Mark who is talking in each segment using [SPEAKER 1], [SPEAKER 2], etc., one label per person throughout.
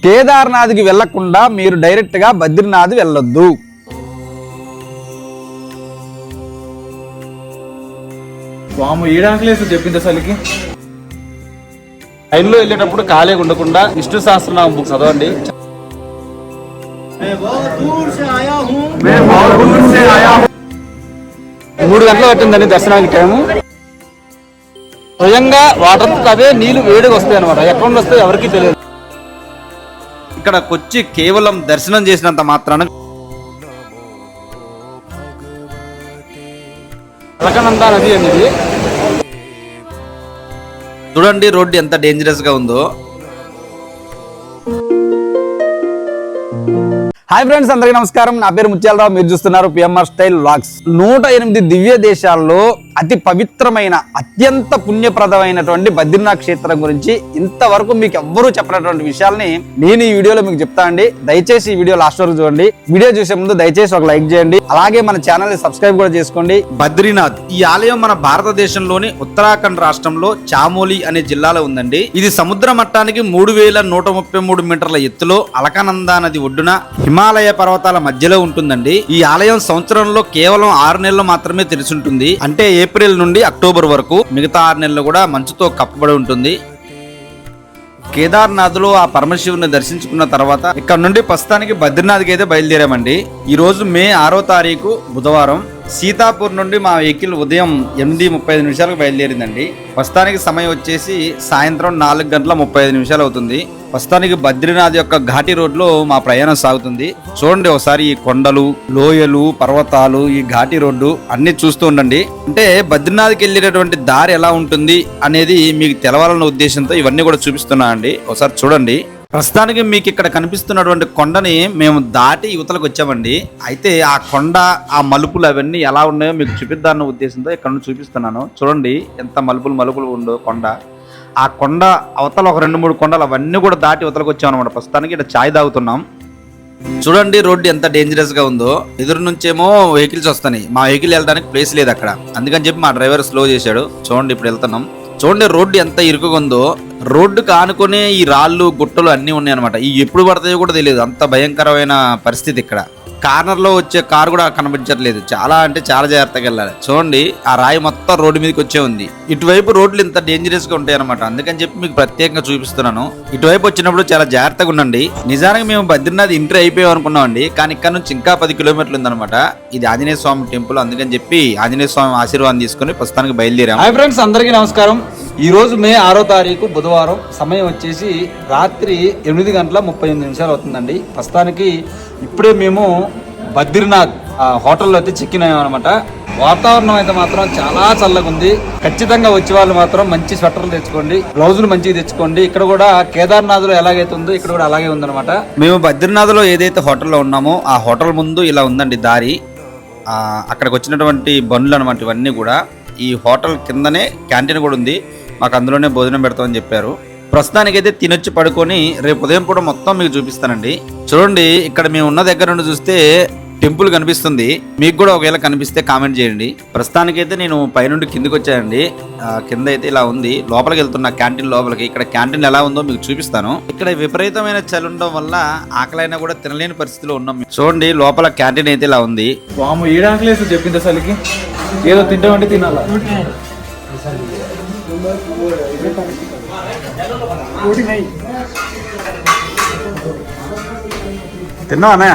[SPEAKER 1] కేదార్నాథ్కి వెళ్లకుండా మీరు డైరెక్ట్గా బద్రీనాథ్ వెళ్ళొద్దు.
[SPEAKER 2] చెప్పింది అసలుకి
[SPEAKER 1] ట్రైన్లో వెళ్ళేటప్పుడు ఖాళీగా ఉండకుండా విష్ణు సహస్రనామం బుక్ చదవండి. 3 గంటలు పట్టిందండి దర్శనానికి టైము. స్వయంగా వాటర్ అవే నీళ్లు వేడిగా వస్తాయి అనమాట. ఎక్కడ వస్తాయి ఎవరికి తెలియదు. ఇక్కడికి వచ్చి కేవలం దర్శనం చేసినంత మాత్రాన అలకనంద నది అనేది చూడండి రోడ్డు ఎంత డేంజరస్ గా ఉందో. హాయ్ ఫ్రెండ్స్, అందరికీ నమస్కారం. నా పేరు ముత్యాలరావు. మీరు చూస్తున్నారు పిఎంఆర్ స్టైల్ వ్లాగ్స్. 108 దివ్య దేశాల్లో అతి పవిత్రమైన అత్యంత పుణ్యప్రదమైనటువంటి బద్రీనాథ్ క్షేత్రం గురించి ఇంతవరకు మీకు ఎవ్వరూ చెప్పినటువంటి విషయాల్ని నేను ఈ వీడియోలో మీకు చెప్తా అండి. దయచేసి ఈ వీడియో లాస్ట్ వరకు చూడండి. వీడియో చూసే ముందు దయచేసి ఒక లైక్ చేయండి. అలాగే మన ఛానల్ ని సబ్స్క్రైబ్ కూడా చేసుకోండి. బద్రీనాథ్ ఈ ఆలయం మన భారతదేశంలోని ఉత్తరాఖండ్ రాష్ట్రంలో చామోలి అనే జిల్లాలో ఉందండి. ఇది సముద్ర మట్టానికి 3133 మీటర్ల ఎత్తులో అలకనంద నది ఒడ్డున హిమాలయ పర్వతాల మధ్యలో ఉంటుందండి. ఈ ఆలయం సంవత్సరంలో కేవలం 6 నెలలు మాత్రమే తెరిచి ఉంటుంది. అంటే ఏప్రిల్ నుండి అక్టోబర్ వరకు. మిగతా 6 నెలలు కూడా మంచుతో కప్పబడి ఉంటుంది. కేదార్నాథ్ లో ఆ పరమశివుని దర్శించుకున్న తర్వాత ఇక్కడ నుండి ప్రస్తుతానికి బద్రీనాథ్కి అయితే బయలుదేరామండి. ఈ రోజు మే 6వ తారీఖు బుధవారం. సీతాపూర్ నుండి మా వెహికల్ ఉదయం 8:35 బయలుదేరిందండి. ప్రస్తుతానికి సమయం వచ్చేసి సాయంత్రం 4:35 అవుతుంది. ప్రస్తుతానికి బద్రీనాథ్ యొక్క ఘాటి రోడ్లో మా ప్రయాణం సాగుతుంది. చూడండి ఒకసారి ఈ కొండలు, లోయలు, పర్వతాలు, ఈ ఘాటి రోడ్డు అన్ని చూస్తూ ఉండండి. అంటే బద్రీనాథ్కి వెళ్ళేటటువంటి దారి ఎలా ఉంటుంది అనేది మీకు తెలవాలన్న ఉద్దేశంతో ఇవన్నీ కూడా చూపిస్తున్నా అండి. ఒకసారి చూడండి. ప్రస్తుతానికి మీకు ఇక్కడ కనిపిస్తున్నటువంటి కొండని మేము దాటి యువతలకు వచ్చామండి. అయితే ఆ కొండ, ఆ మలుపులు అవన్నీ ఎలా ఉన్నాయో మీకు చూపిద్దాన్న ఉద్దేశంతో ఇక్కడ నుంచి చూపిస్తున్నాను. చూడండి ఎంత మలుపులు ఉందో కొండ. ఆ కొండ అవతల ఒక 2-3 కొండలు అవన్నీ కూడా దాటి యువతలకు వచ్చాం అనమాట. ప్రస్తుతానికి ఇక్కడ ఛాయ్ తాగుతున్నాం. చూడండి రోడ్డు ఎంత డేంజరస్ గా ఉందో. ఎదురు నుంచేమో వెహికల్స్ వస్తాయి. మా వెహికల్ వెళ్ళడానికి ప్లేస్ లేదు అక్కడ. అందుకని చెప్పి మా డ్రైవర్ స్లో చేశాడు. చూడండి ఇప్పుడు వెళ్తున్నాం. చూడండి రోడ్డు ఎంత ఇరుకుగా ఉందో. రోడ్డుకు ఆనుకునే ఈ రాళ్ళు, గుట్టలు అన్నీ ఉన్నాయి అనమాట. ఈ ఎప్పుడు పడతాయో కూడా తెలియదు. అంత భయంకరమైన పరిస్థితి ఇక్కడ. కార్నర్ లో వచ్చే కారు కూడా కనిపించట్లేదు. చాలా అంటే చాలా జాగ్రత్తగా వెళ్ళాలి. చూడండి ఆ రాయి మొత్తం రోడ్డు మీదకి వచ్చే ఉంది. ఇటువైపు రోడ్లు ఇంత డేంజరస్ గా ఉంటాయి అనమాట. అందుకని చెప్పి మీకు ప్రత్యేకంగా చూపిస్తున్నాను. ఇటువైపు వచ్చినప్పుడు చాలా జాగ్రత్తగా ఉండండి. నిజానికి మేము బద్రీనాథ్ ఎంట్రీ అయిపోయాం అనుకున్నామండి. కానీ ఇక్కడ నుంచి ఇంకా 10 కిలోమీటర్లు ఉందన్నమాట. ఇది ఆంజనేయ స్వామి టెంపుల్. అందుకని చెప్పి ఆంజనేయ స్వామి ఆశీర్వాదం తీసుకుని ప్రస్తుతానికి బయలుదేరాం. హాయ్ ఫ్రెండ్స్, అందరికీ నమస్కారం. ఈ రోజు మే 6వ తారీఖు బుధవారం. సమయం వచ్చేసి రాత్రి 8:38 అవుతుందండి. ప్రస్తుతానికి ఇప్పుడే మేము బద్రీనాథ్ హోటల్లో అయితే చెక్ ఇన్ అయ్యాం అనమాట. వాతావరణం అయితే మాత్రం చాలా చల్లగా ఉంది. ఖచ్చితంగా వచ్చే వాళ్ళు మాత్రం మంచి స్వెటర్లు తెచ్చుకోండి, గ్లౌజులు మంచిగా తెచ్చుకోండి. ఇక్కడ కూడా కేదార్నాథ్ లో ఎలాగైతే ఉందో ఇక్కడ కూడా అలాగే ఉందన్నమాట. మేము బద్రీనాథ్ లో ఏదైతే హోటల్లో ఉన్నామో ఆ హోటల్ ముందు ఇలా ఉందండి దారి. అక్కడికి వచ్చినటువంటి బండ్లు అనమాట ఇవన్నీ కూడా. ఈ హోటల్ కిందనే క్యాంటీన్ కూడా ఉంది. మాకు అందులోనే భోజనం పెడతామని చెప్పారు. ప్రస్తుతానికైతే తినొచ్చి పడుకొని రేపు ఉదయం కూడా మొత్తం మీకు చూపిస్తానండి. చూడండి ఇక్కడ మేము ఉన్న దగ్గర నుండి చూస్తే టెంపుల్ కనిపిస్తుంది. మీకు కూడా ఒకవేళ కనిపిస్తే కామెంట్ చేయండి. ప్రస్తుతానికైతే నేను పైనుండి కిందికి వచ్చానండి. కింద అయితే ఇలా ఉంది. లోపలికి వెళ్తున్నా క్యాంటీన్ లోపలికి. ఇక్కడ క్యాంటీన్ ఎలా ఉందో మీకు చూపిస్తాను. ఇక్కడ విపరీతమైన చలి ఉండడం వల్ల ఆకలైనా కూడా తినలేని పరిస్థితిలో ఉన్నాం. చూడండి లోపల క్యాంటీన్ అయితే ఇలా ఉంది.
[SPEAKER 2] చెప్పింది అసలుకి ఏదో తింటామంటే తినాలా.
[SPEAKER 1] తిన్నావా?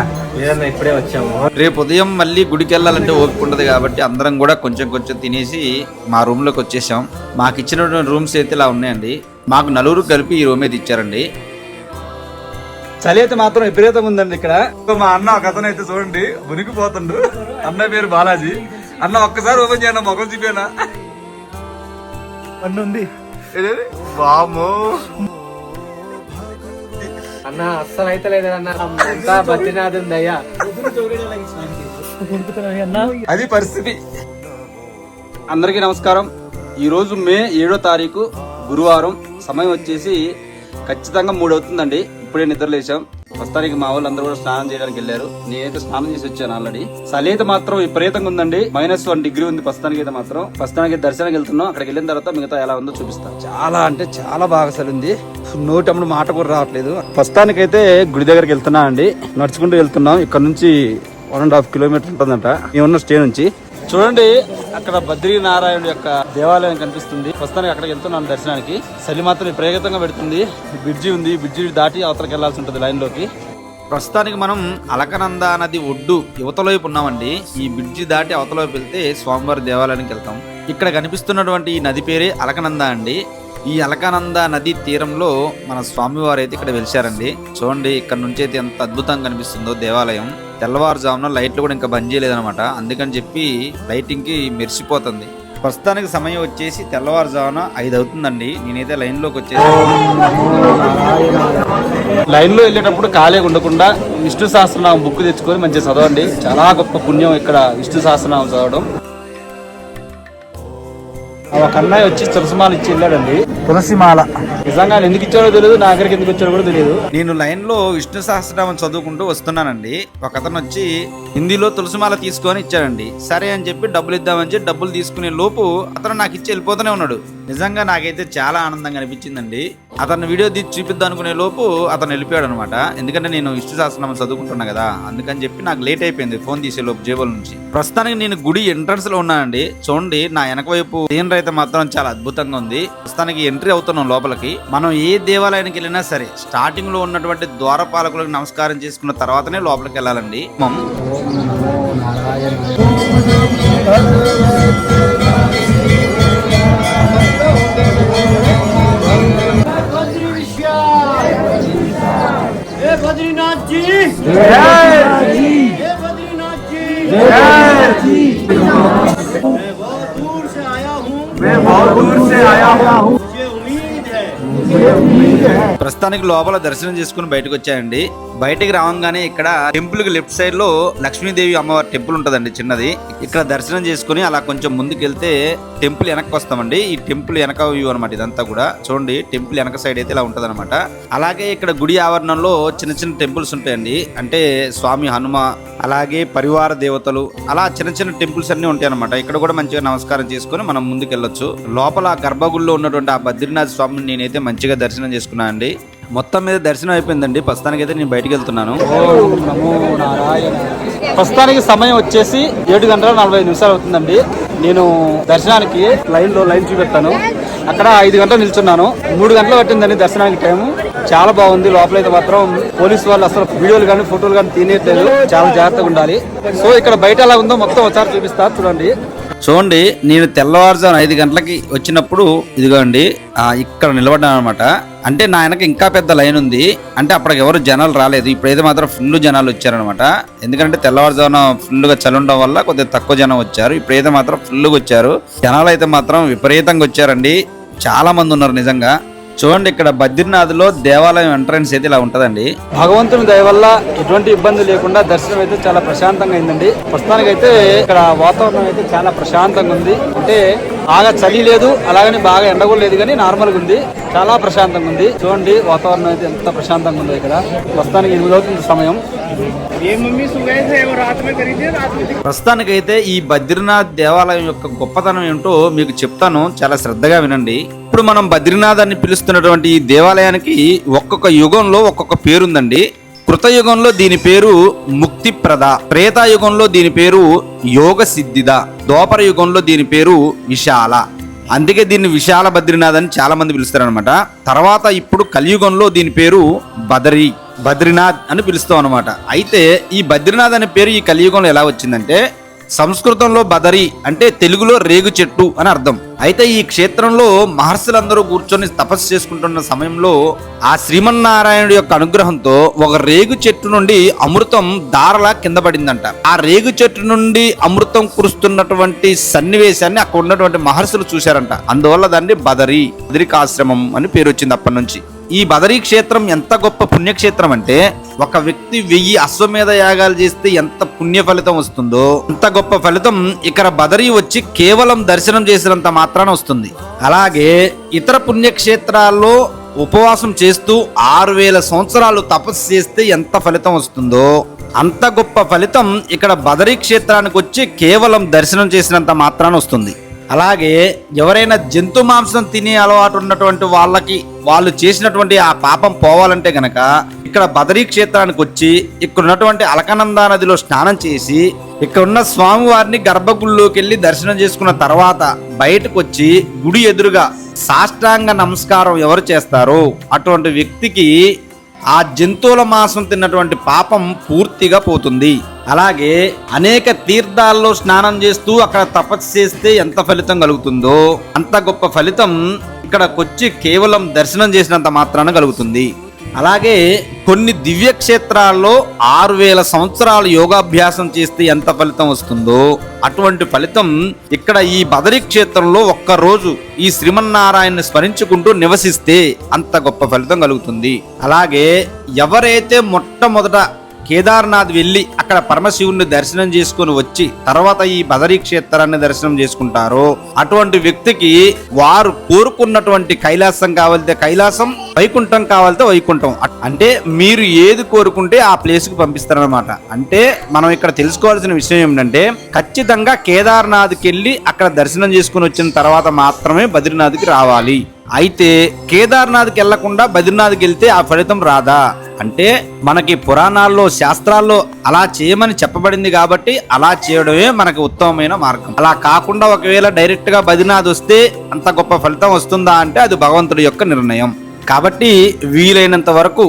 [SPEAKER 2] ఇప్పుడే వచ్చాము.
[SPEAKER 1] రేపు ఉదయం మళ్ళీ గుడికి వెళ్ళాలంటే ఓపిక ఉండదు కాబట్టి అందరం కూడా కొంచెం తినేసి మా రూమ్ లోకి వచ్చేసాం. మాకు ఇచ్చినటువంటి రూమ్స్ అయితే ఇలా ఉన్నాయండి. మాకు 4 కలిపి ఈ రూమ్ అయితే ఇచ్చారండి. చలి అయితే మాత్రం విపరీతంగా ఉందండి ఇక్కడ. మా అన్న ఒక అతను అయితే చూడండి మునిగిపోతుండు. అన్న పేరు బాలాజీ. అన్న ఒక్కసారి ఓపెన్ చేయన్న, మొఖం చూపేనా
[SPEAKER 2] ఉంది అన్న. అస్సలు అయితే లేదన్నా. బద్రీనాథ్ ఉంది అయ్యా.
[SPEAKER 1] అది పరిస్థితి. అందరికీ నమస్కారం. ఈరోజు మే 7వ తారీఖు గురువారం. సమయం వచ్చేసి ఖచ్చితంగా 3 అవుతుందండి. ఇప్పుడే నిద్ర లేచాం. ప్రస్తుతానికి మా వాళ్ళు అందరూ కూడా స్నానం చేయడానికి వెళ్ళారు. నేనైతే స్నానం చేసి వచ్చాను ఆల్రెడీ. చలి అయితే మాత్రం విపరీతంగా ఉందండి. -1 డిగ్రీ ఉంది ప్రస్తుతానికి అయితే మాత్రం. ప్రస్తుతానికి దర్శనానికి వెళ్తున్నాం. అక్కడికి వెళ్ళిన తర్వాత మిగతా ఎలా ఉందో చూపిస్తాను. చాలా అంటే చాలా బాగా చలి ఉంది. నోటప్పుడు మాట కూడా రావట్లేదు. ప్రస్తుతానికైతే గుడి దగ్గరికి వెళ్తున్నా అండి. నడుచుకుంటూ వెళ్తున్నాం. ఇక్కడ నుంచి 1.5 కిలోమీటర్ ఉంటుందంట మేమున్న స్టే నుంచి. చూడండి అక్కడ బద్రీనారాయణ యొక్క దేవాలయం కనిపిస్తుంది. ప్రస్తుతానికి అక్కడికి వెళ్తున్నాను దర్శనానికి. చలి మాత్రం విపరీతంగా పెడుతుంది. బ్రిడ్జి ఉంది, బ్రిడ్జి దాటి అవతలకి వెళ్లాల్సి ఉంటుంది లైన్ లోకి. ప్రస్తుతానికి మనం అలకనంద నది ఒడ్డు యువతల వైపు ఉన్నామండి. ఈ బ్రిడ్జి దాటి అవతల వైపు వెళ్తే స్వామివారి దేవాలయానికి వెళ్తాం. ఇక్కడ కనిపిస్తున్నటువంటి ఈ నది పేరే అలకనంద అండి. ఈ అలకనంద నది తీరంలో మన స్వామివారు అయితే ఇక్కడ వెలిశారండి. చూడండి ఇక్కడ నుంచి అయితే ఎంత అద్భుతంగా కనిపిస్తుందో దేవాలయం. తెల్లవారుజామున లైట్లు కూడా ఇంకా బంద్ చేయలేదన్నమాట. అందుకని చెప్పి లైటింగ్ కి మెరిసిపోతుంది. ప్రస్తుతానికి సమయం వచ్చేసి తెల్లవారుజామున 5 అవుతుందండి. నేనైతే లైన్ లోకి వచ్చేసి లైన్ లో వెళ్ళేటప్పుడు ఖాళీగా ఉండకుండా విష్ణు సహస్రనామం బుక్ తెచ్చుకొని మంచిగా చదవండి. చాలా గొప్ప పుణ్యం ఇక్కడ విష్ణు సహస్రనామం చదవడం. ఒక అన్నయ్య వచ్చి తులసిమాల ఇచ్చి వెళ్ళాడండి. తులసిమాల నిజంగా ఆయన ఎందుకు ఇచ్చాడో తెలియదు, నా దగ్గరికి ఎందుకు వచ్చాడో కూడా తెలియదు. నేను లైన్ లో విష్ణు సహస్రనామం చదువుకుంటూ వస్తున్నానండి. ఒక అతను వచ్చి హిందీలో తులసిమాల తీసుకొని ఇచ్చాడండి. సరే అని చెప్పి డబ్బులు ఇద్దామని చెప్పి డబ్బులు తీసుకునే లోపు అతను నాకు ఇచ్చి వెళ్ళిపోతూనే ఉన్నాడు. నిజంగా నాకైతే చాలా ఆనందంగా అనిపించిందండి. అతను వీడియో తీసి చూపిద్దాం అనుకునే లోపు అతను వెళ్ళిపోయాడు అనమాట. ఎందుకంటే నేను విష్ణు సహస్రనామం చదువుకుంటున్నా కదా, అందుకని చెప్పి నాకు లేట్ అయిపోయింది ఫోన్ తీసే లోపు జేబుల నుంచి. ప్రస్తుతానికి నేను గుడి ఎంట్రన్స్ లో ఉన్నానండి. చూడండి నా వెనక వైపు సీనరీ అయితే మాత్రం చాలా అద్భుతంగా ఉంది. ప్రస్తుతానికి ఎంట్రీ అవుతున్నాం లోపలికి. మనం ఏ దేవాలయానికి వెళ్ళినా సరే స్టార్టింగ్ లో ఉన్నటువంటి ద్వారపాలకులకు నమస్కారం చేసుకున్న తర్వాతనే లోపలికి వెళ్ళాలండి.
[SPEAKER 2] बद्रीनाथ जी मैं बहुत दूर से आया हूँ मुझे उम्मीद है
[SPEAKER 1] ప్రస్తుతానికి లోపల దర్శనం చేసుకుని బయటకు వచ్చాయండి. బయటికి రావంగానే ఇక్కడ టెంపుల్ కి లెఫ్ట్ సైడ్ లో లక్ష్మీదేవి అమ్మవారి టెంపుల్ ఉంటదండి చిన్నది. ఇక్కడ దర్శనం చేసుకుని అలా కొంచెం ముందుకు వెళ్తే టెంపుల్ వెనక్కి వస్తామండి. ఈ టెంపుల్ వెనక వ్యూ అనమాట ఇదంతా కూడా. చూడండి టెంపుల్ వెనక సైడ్ అయితే ఇలా ఉంటది అనమాట. అలాగే ఇక్కడ గుడి ఆవరణంలో చిన్న చిన్న టెంపుల్స్ ఉంటాయండి. అంటే స్వామి హనుమ, అలాగే పరివార దేవతలు, అలా చిన్న చిన్న టెంపుల్స్ అన్ని ఉంటాయి అనమాట. ఇక్కడ కూడా మంచిగా నమస్కారం చేసుకుని మనం ముందుకు వెళ్ళొచ్చు. లోపల గర్భగుడిలో ఉన్నటువంటి ఆ బద్రీనాథ్ స్వామిని నేనైతే మంచిగా దర్శనం చేసుకున్నా అండి. మొత్తం మీద దర్శనం అయిపోయిందండి. ప్రస్తుతానికైతే నేను బయటకు వెళ్తున్నాను. ప్రస్తుతానికి సమయం వచ్చేసి 7:45 అవుతుందండి. నేను దర్శనానికి లైన్ చూపెట్టాను. అక్కడ 5 గంటలు నిల్చున్నాను. 3 గంటలు పట్టిందండి దర్శనానికి టైము. చాలా బాగుంది. లోపలైతే మాత్రం పోలీసు వాళ్ళు అసలు వీడియోలు కానీ ఫోటోలు కానీ తీయట్లేదు. చాలా జాగ్రత్తగా ఉండాలి. సో ఇక్కడ బయట ఎలా ఉందో మొత్తం ఒకసారి చూపిస్తారు చూడండి. చూడండి నేను తెల్లవారుజాము 5 గంటలకి వచ్చినప్పుడు ఇదిగోండి ఇక్కడ నిలబడ్డాను అనమాట. అంటే నా వెనక ఇంకా పెద్ద లైన్ ఉంది. అంటే అప్పటికి ఎవరు జనాలు రాలేదు. ఇప్పుడైతే మాత్రం ఫుల్ జనాలు వచ్చారనమాట. ఎందుకంటే తెల్లవారుజామున ఫుల్గా చలి ఉండడం వల్ల కొద్దిగా తక్కువ జనం వచ్చారు. ఇప్పుడైతే మాత్రం ఫుల్గా వచ్చారు. జనాలు అయితే మాత్రం విపరీతంగా వచ్చారండి. చాలా మంది ఉన్నారు నిజంగా. చూడండి ఇక్కడ బద్రీనాథ్లో దేవాలయం ఎంట్రన్స్ అయితే ఇలా ఉంటదండి. భగవంతుని దయ వల్ల ఎటువంటి ఇబ్బంది లేకుండా దర్శనం అయితే చాలా ప్రశాంతంగా అయిందండి. ప్రస్తుతానికి అయితే ఇక్కడ వాతావరణం అయితే చాలా ప్రశాంతంగా ఉంది. అంటే బాగా చలి లేదు, అలాగని బాగా ఎండ కూడా లేదు, కానీ నార్మల్గా ఉంది. చాలా ప్రశాంతంగా ఉంది. చూడండి వాతావరణం అయితే ఎంత ప్రశాంతంగా ఉందో. ఇక్కడ ప్రస్తుతానికి 8 అవుతుంది సమయం. ప్రస్తుతానికైతే ఈ బద్రీనాథ్ దేవాలయం యొక్క గొప్పతనం ఏంటో మీకు చెప్తాను, చాలా శ్రద్ధగా వినండి. ఇప్పుడు మనం బద్రీనాథ్ అని పిలుస్తున్నటువంటి ఈ దేవాలయానికి ఒక్కొక్క యుగంలో ఒక్కొక్క పేరుందండి. కృతయుగంలో దీని పేరు ముక్తిప్రద, త్రేతాయుగంలో దీని పేరు యోగ సిద్ధిద, ద్వాపర యుగంలో దీని పేరు విశాల. అందుకే దీన్ని విశాల బద్రీనాథ్ అని చాలా మంది పిలుస్తారు అనమాట. తర్వాత ఇప్పుడు కలియుగంలో దీని పేరు బద్రీనాథ్ అని పిలుస్తాం అనమాట. అయితే ఈ బద్రీనాథ్ అనే పేరు ఈ కలియుగంలో ఎలా వచ్చిందంటే, సంస్కృతంలో బదరి అంటే తెలుగులో రేగు చెట్టు అని అర్థం. అయితే ఈ క్షేత్రంలో మహర్షులందరూ కూర్చొని తపస్సు చేసుకుంటున్న సమయంలో ఆ శ్రీమన్నారాయణుడి యొక్క అనుగ్రహంతో ఒక రేగు చెట్టు నుండి అమృతం దారలా కింద పడిందంట. ఆ రేగు చెట్టు నుండి అమృతం కురుస్తున్నటువంటి సన్నివేశాన్ని అక్కడ ఉన్నటువంటి మహర్షులు చూశారంట. అందువల్ల దాన్ని బదరికాశ్రమం అని పేరు వచ్చింది అప్పటి నుంచి. ఈ బదరీ క్షేత్రం ఎంత గొప్ప పుణ్యక్షేత్రం అంటే, ఒక వ్యక్తి 1000 అశ్వమేధ యాగాలు చేస్తే ఎంత పుణ్య ఫలితం వస్తుందో అంత గొప్ప ఫలితం ఇక్కడ బదరీ వచ్చి కేవలం దర్శనం చేసినంత మాత్రాన వస్తుంది. అలాగే ఇతర పుణ్యక్షేత్రాల్లో ఉపవాసం చేస్తూ 6000 సంవత్సరాలు తపస్సు చేస్తే ఎంత ఫలితం వస్తుందో అంత గొప్ప ఫలితం ఇక్కడ బదరీ క్షేత్రానికి వచ్చి కేవలం దర్శనం చేసినంత మాత్రాన వస్తుంది. అలాగే ఎవరైనా జంతు మాంసం తినే అలవాటు ఉన్నటువంటి వాళ్ళకి వాళ్ళు చేసినటువంటి ఆ పాపం పోవాలంటే గనక ఇక్కడ బదరీ క్షేత్రానికి వచ్చి ఇక్కడ ఉన్నటువంటి అలకనందా నదిలో స్నానం చేసి ఇక్కడ ఉన్న స్వామివారిని గర్భగుడిలోకి వెళ్ళి దర్శనం చేసుకున్న తర్వాత బయటకు వచ్చి గుడి ఎదురుగా సాష్టాంగ నమస్కారం ఎవరు చేస్తారో అటువంటి వ్యక్తికి ఆ జంతువుల మాంసం తిన్నటువంటి పాపం పూర్తిగా పోతుంది. అలాగే అనేక తీర్థాల్లో స్నానం చేస్తూ అక్కడ తపస్సు చేస్తే ఎంత ఫలితం కలుగుతుందో అంత గొప్ప ఫలితం ఇక్కడకొచ్చి కేవలం దర్శనం చేసినంత మాత్రాన కలుగుతుంది. అలాగే కొన్ని దివ్య క్షేత్రాల్లో 6000 సంవత్సరాలు యోగాభ్యాసం చేస్తే ఎంత ఫలితం వస్తుందో అటువంటి ఫలితం ఇక్కడ ఈ బదరీ క్షేత్రంలో ఒక్కరోజు ఈ శ్రీమన్నారాయణని స్మరించుకుంటూ నివసిస్తే అంత గొప్ప ఫలితం కలుగుతుంది. అలాగే ఎవరైతే మొట్టమొదట కేదార్నాథ్ వెళ్ళి అక్కడ పరమశివుని దర్శనం చేసుకుని వచ్చి తర్వాత ఈ బదరీ క్షేత్రాన్ని దర్శనం చేసుకుంటారో అటువంటి వ్యక్తికి వారు కోరుకున్నటువంటి కైలాసం కావాలితే కైలాసం, వైకుంఠం కావాలితే వైకుంఠం, అంటే మీరు ఏది కోరుకుంటే ఆ ప్లేస్ కు పంపిస్తారనమాట. అంటే మనం ఇక్కడ తెలుసుకోవాల్సిన విషయం ఏమిటంటే ఖచ్చితంగా కేదార్నాథ్కి వెళ్ళి అక్కడ దర్శనం చేసుకుని వచ్చిన తర్వాత మాత్రమే బద్రీనాథ్కి రావాలి. అయితే కేదార్నాథ్కి వెళ్లకుండా బద్రీనాథ్కి వెళ్తే ఆ ఫలితం రాదా అంటే మనకి పురాణాల్లో శాస్త్రాల్లో అలా చేయమని చెప్పబడింది కాబట్టి అలా చేయడమే మనకి ఉత్తమమైన మార్గం. అలా కాకుండా ఒకవేళ డైరెక్ట్ గా బద్రీనాథ్ వస్తే అంత గొప్ప ఫలితం వస్తుందా అంటే అది భగవంతుడి యొక్క నిర్ణయం. కాబట్టి వీలైనంత వరకు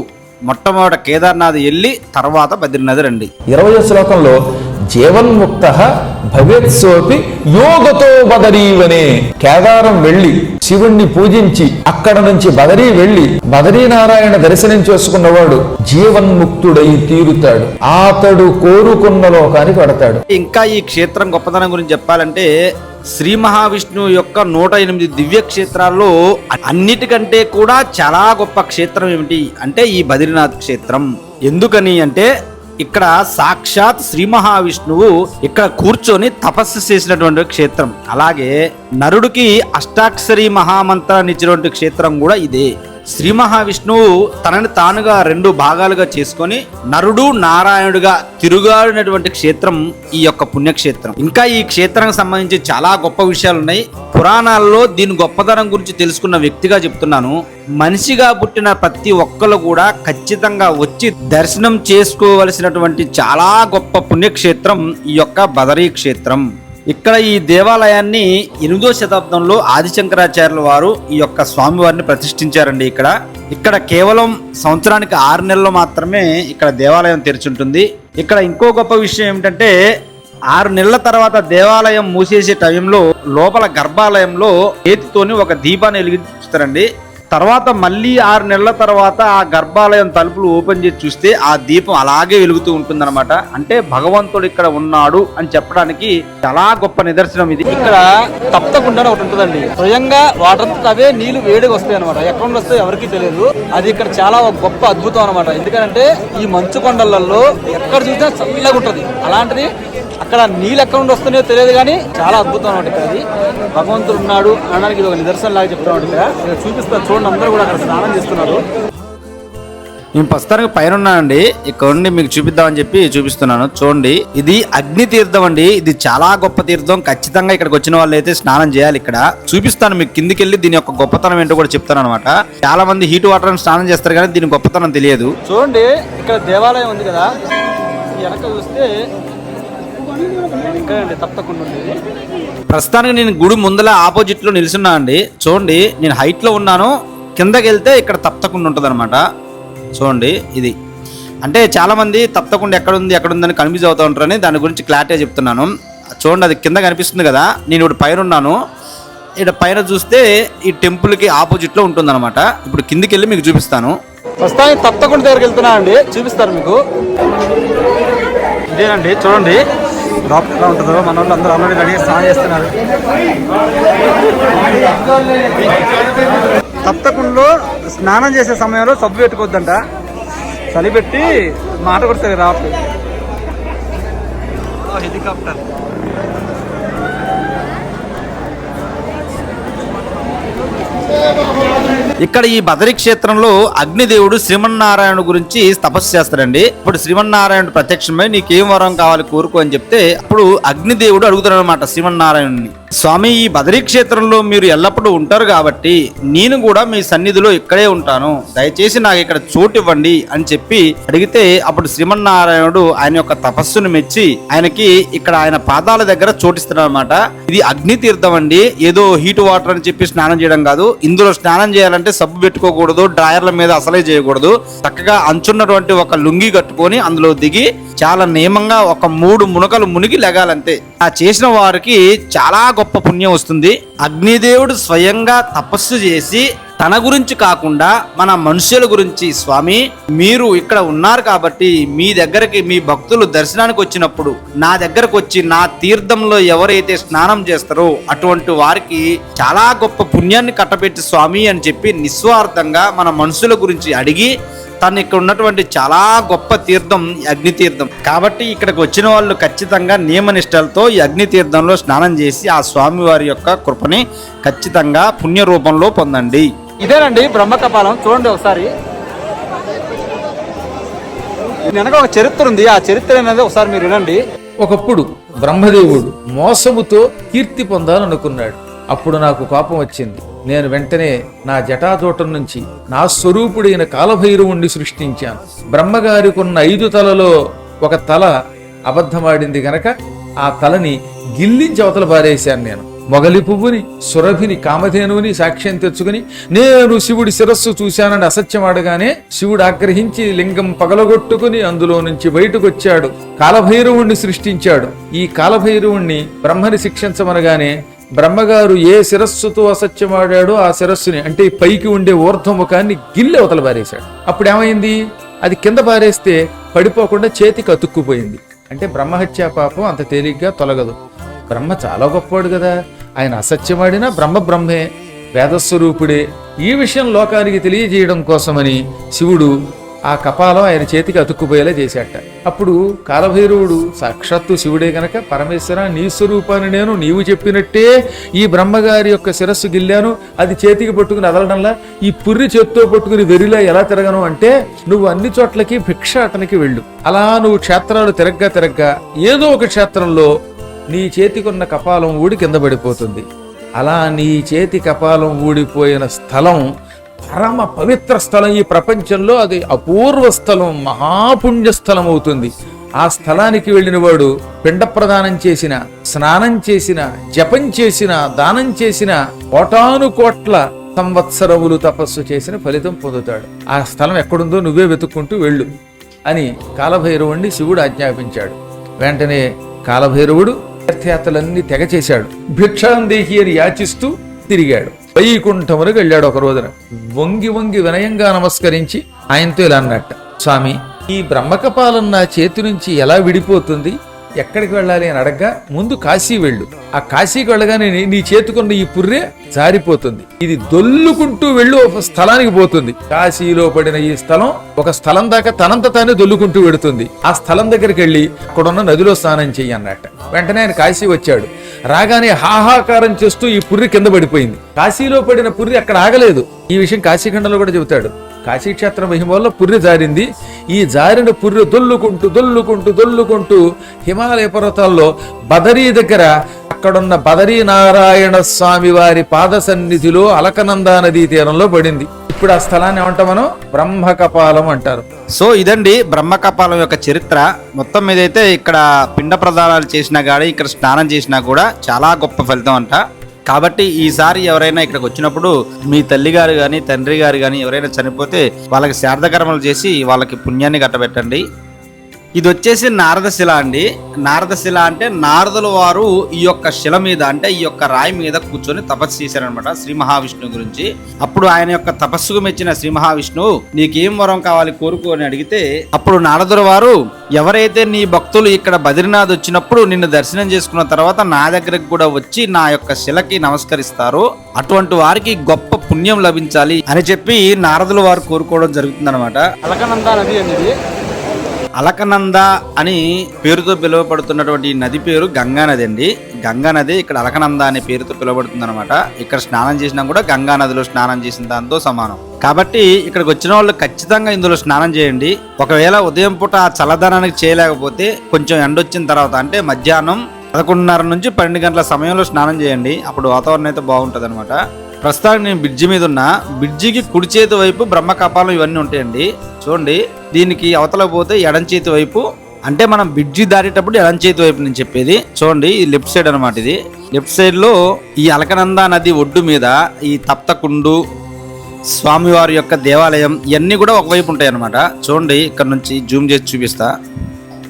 [SPEAKER 1] మొట్టమొదట కేదార్నాథ్ వెళ్ళి తర్వాత బద్రీనాథ్ రండి.
[SPEAKER 3] 20వ శ్లోకంలో జీవన్ముక్త భవేత్సోపి యోగతో బదరీవనే, కేదారం వెళ్ళి శివుణ్ణి పూజించి అక్కడ నుంచి బదరీ వెళ్ళి బదరీనారాయణ దర్శనం చేసుకున్నవాడు జీవన్ముక్తుడై తీరుతాడు, అతడు కోరుకున్న లోకానికి పడతాడు.
[SPEAKER 1] ఇంకా ఈ క్షేత్రం గొప్పతనం గురించి చెప్పాలంటే శ్రీ మహావిష్ణువు యొక్క 108 దివ్య క్షేత్రాల్లో అన్నిటికంటే కూడా చాలా గొప్ప క్షేత్రం ఏమిటి అంటే ఈ బద్రీనాథ్ క్షేత్రం. ఎందుకని అంటే ఇక్కడ సాక్షాత్ శ్రీ మహావిష్ణువు ఇక్కడ కూర్చొని తపస్సు చేసినటువంటి క్షేత్రం. అలాగే నరుడికి అష్టాక్షరి మహామంత్రాన్ని ఇచ్చినటువంటి క్షేత్రం కూడా ఇదే. శ్రీ మహావిష్ణువు తనని తానుగా 2 భాగాలుగా చేసుకొని నరుడు నారాయణుడిగా తిరుగాడినటువంటి క్షేత్రం ఈ యొక్క పుణ్యక్షేత్రం. ఇంకా ఈ క్షేత్రానికి సంబంధించి చాలా గొప్ప విషయాలు ఉన్నాయి. పురాణాల్లో దీని గొప్పతనం గురించి తెలుసుకున్న వ్యక్తిగా చెప్తున్నాను. మనిషిగా పుట్టిన ప్రతి ఒక్కరు కూడా ఖచ్చితంగా వచ్చి దర్శనం చేసుకోవలసినటువంటి చాలా గొప్ప పుణ్యక్షేత్రం ఈ యొక్క బదరీ క్షేత్రం. ఇక్కడ ఈ దేవాలయాన్ని 8వ శతాబ్దంలో ఆదిశంకరాచార్యుల వారు ఈ యొక్క స్వామివారిని ప్రతిష్ఠించారండి. ఇక్కడ కేవలం సంవత్సరానికి 6 నెలలు మాత్రమే ఇక్కడ దేవాలయం తెరిచుంటుంది. ఇక్కడ ఇంకో గొప్ప విషయం ఏమిటంటే 6 నెలల తర్వాత దేవాలయం మూసేసే టైంలో లోపల గర్భాలయంలో చేతితోని ఒక దీపాన్ని వెలిగిస్తారండి. తర్వాత మళ్ళీ 6 నెలల తర్వాత ఆ గర్భాలయం తలుపులు ఓపెన్ చేసి చూస్తే ఆ దీపం అలాగే వెలుగుతూ ఉంటుందన్నమాట. అంటే భగవంతుడు ఇక్కడ ఉన్నాడు అని చెప్పడానికి చాలా గొప్ప నిదర్శనం ఇది.
[SPEAKER 2] ఇక్కడ తప్పకుండా ఒకటి ఉంటుందండి, స్వయంగా వాటర్ అవే నీళ్లు వేడిగా వస్తాయి అనమాట. ఎక్కడ నుండి వస్తాయి ఎవరికి తెలియదు. అది ఇక్కడ చాలా గొప్ప అద్భుతం అనమాట. ఎందుకంటే ఈ మంచు కొండలలో ఎక్కడ చూసినా చల్లగా ఉంటుంది. అలాంటిది అక్కడ నీళ్ళు ఎక్కడ నుండి వస్తున్నాయో తెలియదు కానీ చాలా అద్భుతం అనమాట. ఇక్కడ అది భగవంతుడు ఉన్నాడు అనడానికి ఇది ఒక నిదర్శనం లాగా చెప్తాను. ఇక్కడ చూపిస్తారు చూడండి, అందరూ కూడా అక్కడ స్నానం చేస్తున్నారు.
[SPEAKER 1] నేను ప్రస్తుతానికి పైన ఉన్నానండి, ఇక్కడ ఉండి మీకు చూపిద్దామని చెప్పి చూపిస్తున్నాను. చూడండి, ఇది అగ్ని తీర్థం అండి. ఇది చాలా గొప్ప తీర్థం. ఖచ్చితంగా ఇక్కడికి వచ్చిన వాళ్ళు అయితే స్నానం చేయాలి. ఇక్కడ చూపిస్తాను మీకు, కిందికి వెళ్ళి దీని యొక్క గొప్పతనం ఏంటో కూడా చెప్తాను అనమాట. చాలా మంది హీట్ వాటర్ అని స్నానం చేస్తారు కానీ దీని గొప్పతనం తెలియదు.
[SPEAKER 2] చూడండి, ఇక్కడ దేవాలయం ఉంది కదా, వెనక చూస్తే తప్పకుండా ఉండేది.
[SPEAKER 1] ప్రస్తుతానికి నేను గుడి ముందల ఆపోజిట్ లో నిల్చున్నా అండి. చూడండి, నేను హైట్ లో ఉన్నాను. కిందకి వెళ్తే ఇక్కడ తప్పకుండా ఉంటుంది అనమాట. చూడండి, ఇది అంటే చాలా మంది తప్పకుండా ఎక్కడుందని కన్ఫ్యూజ్ అవుతూ ఉంటారని దాని గురించి క్లారిటీ చెప్తున్నాను. చూడండి, అది కింద కనిపిస్తుంది కదా, నేను ఇప్పుడు పైన ఉన్నాను. ఇక్కడ పైన చూస్తే ఈ టెంపుల్ కి ఆపోజిట్ లో ఉంటుంది అనమాట. ఇప్పుడు కిందికి వెళ్ళి మీకు చూపిస్తాను.
[SPEAKER 2] ప్రస్తుతానికి తప్పకుండా దగ్గరికి వెళ్తున్నా అండి, చూపిస్తారు మీకు. ఇదేనండి, చూడండి లోపల ఎలా ఉంటుందో. మన వాళ్ళు అందరూ ఆల్రెడీ రెడీ స్నానం చేస్తున్నారు. తప్పకుండా స్నానం చేసే సమయంలో సబ్బు పెట్టుకోవద్దంట, చలి పెట్టి మాట కొడతారు రాత్రి. హెలికాప్టర్
[SPEAKER 1] ఇక్కడ ఈ బదరీ క్షేత్రంలో అగ్నిదేవుడు శ్రీమన్నారాయణ గురించి తపస్సు చేస్తాడండి. ఇప్పుడు శ్రీమన్నారాయణుడు ప్రత్యక్షమై నీకేం వరం కావాలి కోరుకో అని చెప్తే అప్పుడు అగ్నిదేవుడు అడుగుతాడు అనమాట శ్రీమన్నారాయణుని. స్వామి, ఈ బదరీ క్షేత్రంలో మీరు ఎల్లప్పుడూ ఉంటారు కాబట్టి నేను కూడా మీ సన్నిధిలో ఇక్కడే ఉంటాను, దయచేసి నాకు ఇక్కడ చోటు ఇవ్వండి అని చెప్పి అడిగితే అప్పుడు శ్రీమన్నారాయణుడు ఆయన యొక్క తపస్సును మెచ్చి ఆయనకి ఇక్కడ ఆయన పాదాల దగ్గర చోటిస్తున్నాడు అనమాట. ఇది అగ్ని తీర్థం అండి, ఏదో హీట్ వాటర్ అని చెప్పి స్నానం చేయడం కాదు. ఇందులో స్నానం చేయాలంటే సబ్బు పెట్టుకోకూడదు, డ్రాయర్ల మీద అసలే చేయకూడదు. చక్కగా అంచున్నటువంటి ఒక లుంగి కట్టుకొని అందులో దిగి చాలా నియమంగా ఒక 3 మునకలు మునిగి లెగాలంతే. ఆ చేసిన వారికి చాలా గొప్ప పుణ్యం వస్తుంది. అగ్నిదేవుడు స్వయంగా తపస్సు చేసి తన గురించి కాకుండా మన మనుషుల గురించి, స్వామి మీరు ఇక్కడ ఉన్నారు కాబట్టి మీ దగ్గరికి మీ భక్తులు దర్శనానికి వచ్చినప్పుడు నా దగ్గరకు వచ్చి నా తీర్థంలో ఎవరైతే స్నానం చేస్తారో అటువంటి వారికి చాలా గొప్ప పుణ్యాన్ని కట్టబెట్టి స్వామి అని చెప్పి నిస్వార్థంగా మన మనుషుల గురించి అడిగి తను ఇక్కడ ఉన్నటువంటి చాలా గొప్ప తీర్థం అగ్ని తీర్థం కాబట్టి ఇక్కడికి వచ్చిన వాళ్ళు ఖచ్చితంగా నియమనిష్టలతో ఈ అగ్ని తీర్థంలో స్నానం చేసి ఆ స్వామి వారి యొక్క కృపని ఖచ్చితంగా పుణ్య రూపంలో పొందండి.
[SPEAKER 2] ఇదేనండి బ్రహ్మకపాలం, చూడండి ఒకసారి. వెనక ఒక చరిత్ర ఉంది, ఆ చరిత్ర అనేది ఒకసారి మీరు వినండి.
[SPEAKER 3] ఒకప్పుడు బ్రహ్మదేవుడు మోసముతో కీర్తి పొందాలనుకున్నాడు. అప్పుడు నాకు కోపం వచ్చింది. నేను వెంటనే నా జటాజూటం నుంచి నా స్వరూపుడైన కాలభైరవుణ్ణి సృష్టించాను. బ్రహ్మగారికున్న 5 తలలో ఒక తల అబద్ధమాడింది గనక ఆ తలని గిల్లించి అవతల పారేశాను. నేను మొగలి పువ్వుని, సురభిని, కామధేనువుని సాక్ష్యం తెచ్చుకుని నేను శివుడి శిరస్సు చూశానని అసత్యమాడగానే శివుడు ఆగ్రహించి లింగం పగలగొట్టుకుని అందులో నుంచి బయటకు వచ్చాడు. కాలభైరవుణ్ణి సృష్టించాడు. ఈ కాలభైరవుణ్ణి బ్రహ్మని శిక్షించమనగానే బ్రహ్మగారు ఏ శిరస్సుతో అసత్యమాడాడో ఆ శిరస్సుని, అంటే పైకి ఉండే ఊర్ధ్వముఖాన్ని గిల్లి అవతల పారేశాడు. అప్పుడు ఏమైంది? అది కింద పారేస్తే పడిపోకుండా చేతికి అతుక్కుపోయింది. అంటే బ్రహ్మహత్యా పాపం అంత తేలిగ్గా తొలగదు. బ్రహ్మ చాలా గొప్పవాడు కదా, ఆయన అసత్యమాడినా బ్రహ్మే, వేదస్వరూపుడే. ఈ విషయం లోకానికి తెలియజేయడం కోసమని శివుడు ఆ కపాలం ఆయన చేతికి అతుక్కుపోయేలా చేశాట. అప్పుడు కాలభైరవుడు సాక్షాత్తు శివుడే గనక, పరమేశ్వర నీ స్వరూపాన్ని నేను నీవు చెప్పినట్టే ఈ బ్రహ్మగారి యొక్క శిరస్సు గిల్లాను, అది చేతికి పట్టుకుని అదలడంలా ఈ పుర్రి చేత్తో పట్టుకుని వెరిలా ఎలా తిరగను అంటే, నువ్వు అన్ని చోట్లకి భిక్షాటనకి వెళ్ళు. అలా నువ్వు క్షేత్రాలు తిరగ్గా ఏదో ఒక క్షేత్రంలో నీ చేతికున్న కపాలం ఊడి కింద పడిపోతుంది. అలా నీ చేతి కపాలం ఊడిపోయిన స్థలం పరమ పవిత్ర స్థలం. ఈ ప్రపంచంలో అది అపూర్వ స్థలం, మహాపుణ్య స్థలం అవుతుంది. ఆ స్థలానికి వెళ్ళిన వాడు పిండ ప్రదానం చేసిన, స్నానం చేసిన, జపం చేసిన, దానం చేసిన, కోటానుకోట్ల సంవత్సరములు తపస్సు చేసిన ఫలితం పొందుతాడు. ఆ స్థలం ఎక్కడుందో నువ్వే వెతుక్కుంటూ వెళ్ళు అని కాలభైరవుణ్ణి శివుడు ఆజ్ఞాపించాడు. వెంటనే కాలభైరవుడు తీర్థయాత్రలన్నీ తెగ చేశాడు. భిక్షాందేహి అని యాచిస్తూ తిరిగాడు. వైకుంఠములకు వెళ్ళాడు. ఒక రోజున వంగి వినయంగా నమస్కరించి ఆయనతో ఇలా అన్నట్ట, స్వామి ఈ బ్రహ్మకపాలం నా చేతి నుంచి ఎలా విడిపోతుంది, ఎక్కడికి వెళ్ళాలి అని అడగ్గా, ముందు కాశీ వెళ్ళు. ఆ కాశీకి వెళ్ళగానే నీ చేతుకున్న ఈ పుర్రె జారిపోతుంది, ఇది దొల్లుకుంటూ వెళ్ళు ఒక స్థలానికి పోతుంది. కాశీలో పడిన ఈ స్థలం ఒక స్థలం దాకా తనంత తానే దొల్లుకుంటూ వెడుతుంది. ఆ స్థలం దగ్గరికి వెళ్ళి అక్కడున్న నదిలో స్నానం చెయ్యి అన్నట్ట. వెంటనే ఆయన కాశీ వచ్చాడు. రాగానే హాహాకారం చేస్తూ ఈ పుర్రి కింద పడిపోయింది. కాశీలో పడిన పుర్రి అక్కడ ఆగలేదు. ఈ విషయం కాశీఖండంలో కూడా చెబుతాడు. కాశీక్షేత్ర మహిమ వల్ల పుర్రి జారింది. ఈ జారిన పుర్రి దొల్లుకుంటూ హిమాలయ పర్వతాల్లో బదరీ దగ్గర అక్కడున్న బదరీ నారాయణ స్వామి వారి పాద సన్నిధిలో అలకనందా నదీ తీరంలో పడింది. ఇప్పుడు ఆ స్థలాన్ని ఏమంటాం మనం? బ్రహ్మకపాలం అంటారు.
[SPEAKER 1] సో ఇదండి బ్రహ్మకపాలం యొక్క చరిత్ర. మొత్తం మీదైతే ఇక్కడ పిండ ప్రదానాలు చేసినా కానీ ఇక్కడ స్నానం చేసినా కూడా చాలా గొప్ప ఫలితం అంట. కాబట్టి ఈసారి ఎవరైనా ఇక్కడికి వచ్చినప్పుడు మీ తల్లి గారు కానీ తండ్రి గారు కానీ ఎవరైనా చనిపోతే వాళ్ళకి శ్రాద్ధకర్మలు చేసి వాళ్ళకి పుణ్యాన్ని కట్టబెట్టండి. ఇది వచ్చేసి నారదశిల అండి. నారదశిల అంటే నారదుల వారు ఈ యొక్క శిల మీద, అంటే ఈ యొక్క రాయి మీద కూర్చొని తపస్సు చేశారనమాట శ్రీ మహావిష్ణువు గురించి. అప్పుడు ఆయన యొక్క తపస్సుకు మెచ్చిన శ్రీ మహావిష్ణువు నీకేం వరం కావాలి కోరుకో అని అడిగితే, అప్పుడు నారదుల వారు ఎవరైతే నీ భక్తులు ఇక్కడ బద్రీనాథ్ వచ్చినప్పుడు నిన్ను దర్శనం చేసుకున్న తర్వాత నా దగ్గరకు కూడా వచ్చి నా యొక్క శిలకి నమస్కరిస్తారో అటువంటి వారికి గొప్ప పుణ్యం లభించాలి అని చెప్పి నారదుల వారు కోరుకోవడం జరుగుతుందన్నమాట.
[SPEAKER 2] అలకనందా నది అనేది,
[SPEAKER 1] అలకనంద అని పేరుతో పిలువబడుతున్నటువంటి నది పేరు గంగా నది అండి. గంగా నది ఇక్కడ అలకనంద అనే పేరుతో పిలువబడుతుంది అనమాట. ఇక్కడ స్నానం చేసినా కూడా గంగా నదిలో స్నానం చేసిన దాంతో సమానం. కాబట్టి ఇక్కడికి వచ్చిన వాళ్ళు ఖచ్చితంగా ఇందులో స్నానం చేయండి. ఒకవేళ ఉదయం పూట ఆ చల్లదనానికి చేయలేకపోతే కొంచెం ఎండొచ్చిన తర్వాత, అంటే మధ్యాహ్నం 11:30 నుంచి 12 గంటల సమయంలో స్నానం చేయండి. అప్పుడు వాతావరణం అయితే బాగుంటుంది అనమాట. ప్రస్తుతానికి నేను బ్రిడ్జి మీద ఉన్న బ్రిడ్జికి కుడి చేతి వైపు బ్రహ్మ కపాలం ఇవన్నీ ఉంటాయండి. చూడండి, దీనికి అవతల పోతే ఎడం చేతి వైపు, అంటే మనం బ్రిడ్జి దాటేటప్పుడు ఎడం చేతి వైపు నేను చెప్పేది. చూడండి, ఈ లెఫ్ట్ సైడ్ అనమాట. ఇది లెఫ్ట్ సైడ్ లో ఈ అలకనంద నది ఒడ్డు మీద ఈ తప్తకుండు, స్వామివారి యొక్క దేవాలయం ఇవన్నీ కూడా ఒకవైపు ఉంటాయి అనమాట. చూడండి, ఇక్కడ నుంచి జూమ్ చేసి చూపిస్తా.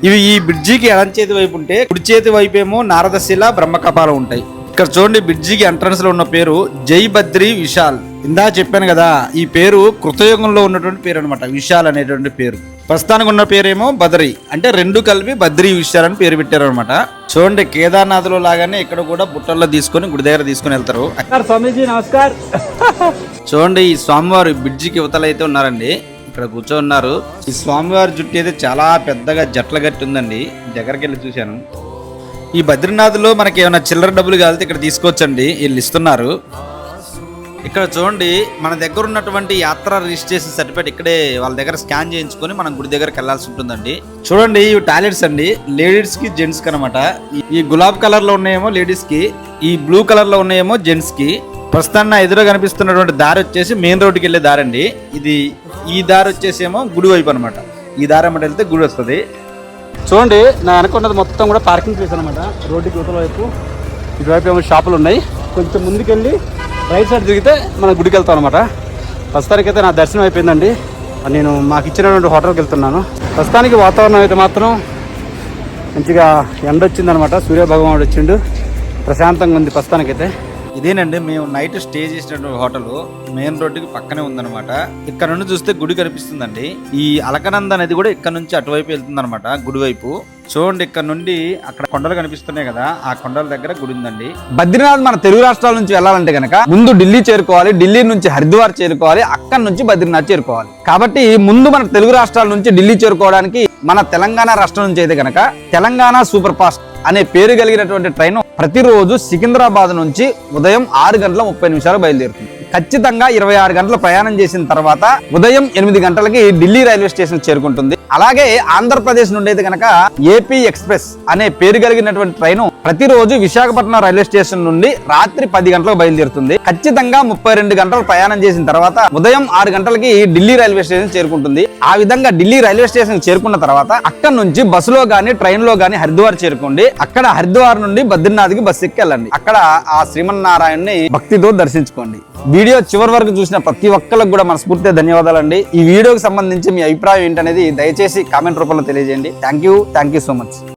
[SPEAKER 1] ఇవి ఈ బ్రిడ్జికి ఎడం చేతి వైపు ఉంటే, కుడి చేతి వైపు ఏమో నారదశిల బ్రహ్మ కపాలం ఉంటాయి. ఇక్కడ చూడండి, బ్రిడ్జికి ఎంట్రన్స్ లో ఉన్న పేరు జై బద్రి విశాల్. ఇందా చెప్పాను కదా, ఈ పేరు కృతయుగంలో ఉన్నటువంటి పేరు అనమాట, విశాల్ అనేటువంటి పేరు. ప్రస్తుతానికి ఉన్న పేరేమో బద్రి, అంటే రెండు కలిపి బద్రి విశాల్ అని పేరు పెట్టారు అనమాట. చూడండి, కేదార్నాథ్ లో లాగానే ఇక్కడ కూడా బుట్టల్లో తీసుకొని గుడి దగ్గర తీసుకొని వెళ్తారు.
[SPEAKER 2] స్వామీజీ నమస్కార్.
[SPEAKER 1] చూడండి, ఈ స్వామివారు బ్రిడ్జికి యువతలు అయితే ఉన్నారండి, ఇక్కడ కూర్చోన్నారు. ఈ స్వామివారి జుట్టు అయితే చాలా పెద్దగా జట్ల గట్టి ఉందండి, దగ్గరికి వెళ్ళి చూశాను. ఈ బద్రీనాథ్లో మనకి ఏమైనా చిల్లర డబ్బులు కాలితే ఇక్కడ తీసుకోవచ్చండి, వీళ్ళు ఇస్తున్నారు. ఇక్కడ చూడండి, మన దగ్గర ఉన్నటువంటి యాత్ర రిజిస్ట్రేషన్ సర్టిఫికేట్ ఇక్కడే వాళ్ళ దగ్గర స్కాన్ చేయించుకొని మనం గుడి దగ్గరికి వెళ్ళాల్సి ఉంటుందండి. చూడండి, ఇవి టాయిలెట్స్ అండి, లేడీస్ కి జెంట్స్ కి అనమాట. ఈ గులాబ్ కలర్ లో ఉన్నాయేమో లేడీస్ కి, ఈ బ్లూ కలర్ లో ఉన్నాయేమో జెంట్స్ కి. ప్రస్తుతాన్ని ఎదురుగా కనిపిస్తున్నటువంటి దారి వచ్చేసి మెయిన్ రోడ్డుకి వెళ్ళే దారి అండి. ఇది ఈ దారి వచ్చేసేమో గుడి వైపు అనమాట. ఈ దారి అమ్మట వెళ్తే గుడి వస్తుంది.
[SPEAKER 2] చూడండి, నా అనుకున్నది మొత్తం కూడా పార్కింగ్ ప్లేస్ అనమాట. రోడ్డుకి యువతల వైపు, ఇటువైపు ఏమో షాపులు ఉన్నాయి. కొంచెం ముందుకెళ్ళి రైట్ సైడ్ తిరిగితే మన గుడికి వెళ్తాం అనమాట. ప్రస్తుతానికి అయితే నా దర్శనం అయిపోయిందండి. నేను మాకు ఇచ్చినటువంటి హోటల్కి వెళ్తున్నాను. ప్రస్తుతానికి వాతావరణం అయితే మాత్రం మంచిగా ఎండ వచ్చిందనమాట, సూర్యభగవానుడు వచ్చిండు, ప్రశాంతంగా ఉంది ప్రస్తుతానికైతే.
[SPEAKER 1] ఇదేనండి మేము నైట్ స్టే చేసినటువంటి హోటల్, మెయిన్ రోడ్డుకి పక్కనే ఉందన్నమాట. ఇక్కడ నుండి చూస్తే గుడి కనిపిస్తుందండి. ఈ అలకనంద నది కూడా ఇక్కడ నుంచి అటువైపు వెళ్తుంది అనమాట, గుడి వైపు. చూడండి, ఇక్కడ నుండి అక్కడ కొండలు కనిపిస్తున్నాయి కదా, ఆ కొండల దగ్గర గుడి ఉందండి.
[SPEAKER 4] బద్రీనాథ్ మన తెలుగు రాష్ట్రాల నుంచి వెళ్ళాలంటే కనుక ముందు ఢిల్లీ చేరుకోవాలి, ఢిల్లీ నుంచి హరిద్వార్ చేరుకోవాలి, అక్కడి నుంచి బద్రీనాథ్ చేరుకోవాలి. కాబట్టి ముందు మన తెలుగు రాష్ట్రాల నుంచి ఢిల్లీ చేరుకోవడానికి మన తెలంగాణ రాష్ట్రం నుంచి అయితే కనుక తెలంగాణ సూపర్ ఫాస్ట్ అనే పేరు కలిగినటువంటి ట్రైన్ ప్రతిరోజు సికింద్రాబాద్ నుంచి ఉదయం 6:30 బయలుదేరుతుంది. ఖచ్చితంగా 26 గంటలు ప్రయాణం చేసిన తర్వాత ఉదయం 8 గంటలకి ఢిల్లీ రైల్వే స్టేషన్ చేరుకుంటుంది. అలాగే ఆంధ్రప్రదేశ్ నుండి అయితే కనుక ఏపీ ఎక్స్ప్రెస్ అనే పేరు కలిగినటువంటి ట్రైన్ ప్రతిరోజు విశాఖపట్నం రైల్వే స్టేషన్ నుండి రాత్రి 10 గంటలకు బయలుదేరుతుంది. ఖచ్చితంగా 32 గంటలు ప్రయాణం చేసిన తర్వాత ఉదయం 6 గంటలకి ఢిల్లీ రైల్వే స్టేషన్ చేరుకుంటుంది. ఆ విధంగా ఢిల్లీ రైల్వే స్టేషన్ చేరుకున్న తర్వాత అక్కడ నుంచి బస్సులో గానీ ట్రైన్ లో గానీ హరిద్వార్ చేరుకోండి. అక్కడ హరిద్వార్ నుండి బద్రీనాథ్కి బస్సు ఎక్కి వెళ్ళండి. అక్కడ ఆ శ్రీమన్నారాయణని భక్తితో దర్శించుకోండి. వీడియో చివరి వరకు చూసిన ప్రతి ఒక్కరికి కూడా మనస్ఫూర్తిగా ధన్యవాదాలండి. ఈ వీడియోకి సంబంధించి మీ అభిప్రాయం ఏంటనేది దయచేసి కామెంట్ రూపంలో తెలియజేయండి. Thank you so much.